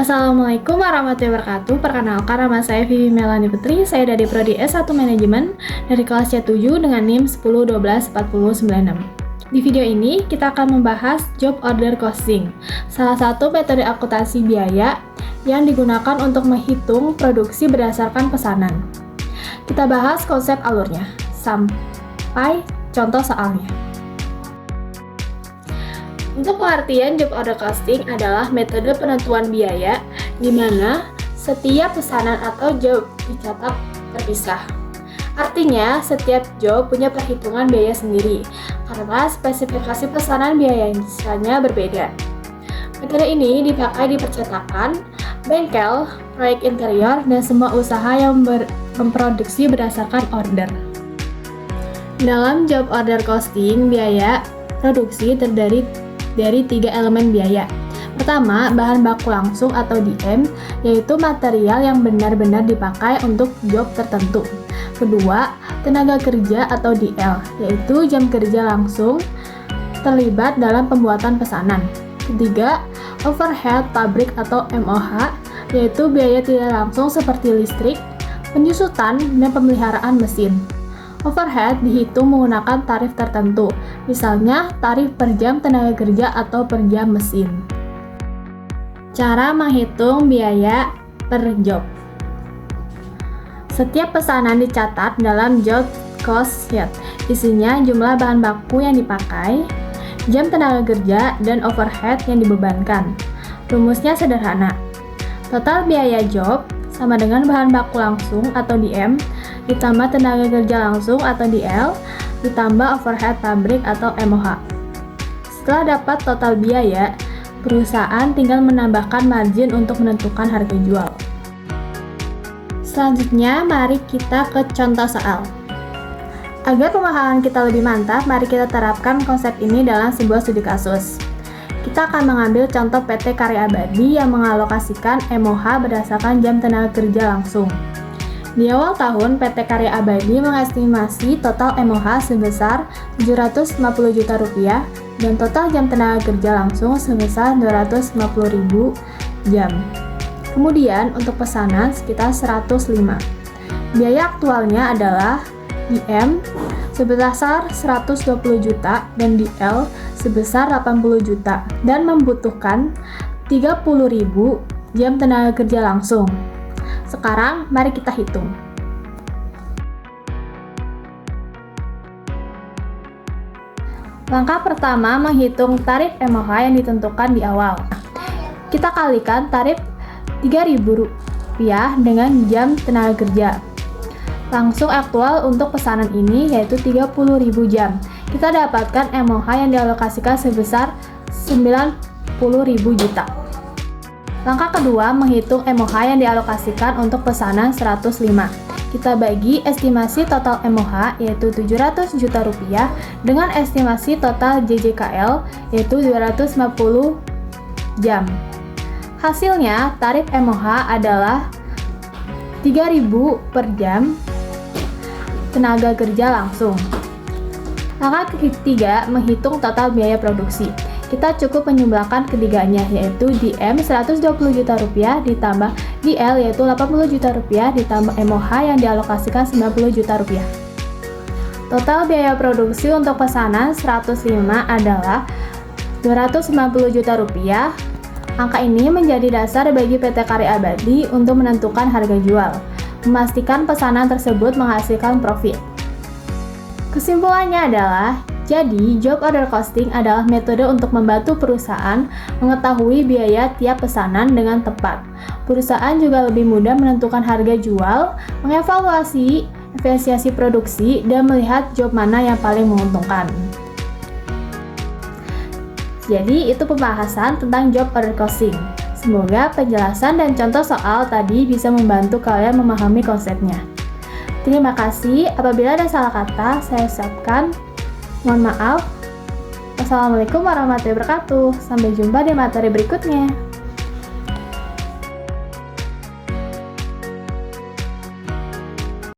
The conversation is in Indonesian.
Assalamualaikum warahmatullahi wabarakatuh. Perkenalkan, nama saya Vivi Melani Putri. Saya dari Prodi S1 Manajemen dari kelas C7 dengan NIM 10124096. Di video ini kita akan membahas job order costing, salah satu metode akuntansi biaya yang digunakan untuk menghitung produksi berdasarkan pesanan. Kita bahas konsep alurnya sampai contoh soalnya. Untuk pengertian job order costing adalah metode penentuan biaya di mana setiap pesanan atau job dicatat terpisah. Artinya, setiap job punya perhitungan biaya sendiri karena spesifikasi pesanan biayanya berbeda. Metode ini dipakai di percetakan, bengkel, proyek interior, dan semua usaha yang memproduksi berdasarkan order. Dalam job order costing, biaya produksi terdiri dari 3 elemen biaya. Pertama, bahan baku langsung atau DM, yaitu material yang benar-benar dipakai untuk job tertentu. Kedua, tenaga kerja atau DL, yaitu jam kerja langsung terlibat dalam pembuatan pesanan. Ketiga, overhead pabrik atau MOH, yaitu biaya tidak langsung seperti listrik, penyusutan, dan pemeliharaan mesin. Overhead dihitung menggunakan tarif tertentu, misalnya tarif per jam tenaga kerja atau per jam mesin. Cara menghitung biaya per job. Setiap pesanan dicatat dalam job cost sheet. Isinya jumlah bahan baku yang dipakai, jam tenaga kerja, dan overhead yang dibebankan. Rumusnya sederhana. Total biaya job sama dengan bahan baku langsung atau DM ditambah tenaga kerja langsung atau DL ditambah overhead pabrik atau MOH. Setelah dapat total biaya, perusahaan tinggal menambahkan margin untuk menentukan harga jual. Selanjutnya, mari kita ke contoh soal. Agar pemahaman kita lebih mantap, mari kita terapkan konsep ini dalam sebuah studi kasus. Kita akan mengambil contoh PT Karya Abadi yang mengalokasikan MOH berdasarkan jam tenaga kerja langsung. Di awal tahun, PT Karya Abadi mengestimasi total MOH sebesar Rp750 juta dan total jam tenaga kerja langsung sebesar 250.000 jam. Kemudian, untuk pesanan sekitar 105. Biaya aktualnya adalah IM sebesar 120 juta dan DL sebesar 80 juta dan membutuhkan 30.000 jam tenaga kerja langsung. Sekarang, mari kita hitung. Langkah pertama, menghitung tarif MOH yang ditentukan di awal. Kita kalikan tarif Rp3.000 dengan jam tenaga kerja. Langsung aktual untuk pesanan ini yaitu 30.000 jam. Kita dapatkan MOH yang dialokasikan sebesar 90.000 juta. Langkah kedua, menghitung MOH yang dialokasikan untuk pesanan 105. Kita bagi estimasi total MOH yaitu Rp700 juta dengan estimasi total JJKL yaitu 250 jam. Hasilnya, tarif MOH adalah Rp3.000 per jam tenaga kerja langsung. Langkah ketiga, menghitung total biaya produksi. Kita cukup menjumlahkan ketiganya, yaitu DM Rp120 juta ditambah DL yaitu Rp80 juta ditambah MOH yang dialokasikan Rp90 juta. Total biaya produksi untuk pesanan 105 adalah Rp290 juta. Angka ini menjadi dasar bagi PT Karya Abadi untuk menentukan harga jual, memastikan pesanan tersebut menghasilkan profit. Kesimpulannya adalah, jadi, job order costing adalah metode untuk membantu perusahaan mengetahui biaya tiap pesanan dengan tepat. Perusahaan juga lebih mudah menentukan harga jual, mengevaluasi efisiensi produksi, dan melihat job mana yang paling menguntungkan. Jadi, itu pembahasan tentang job order costing. Semoga penjelasan dan contoh soal tadi bisa membantu kalian memahami konsepnya. Terima kasih. Apabila ada salah kata, saya ucapkan mohon maaf. Wassalamualaikum warahmatullahi wabarakatuh. Sampai jumpa di materi berikutnya.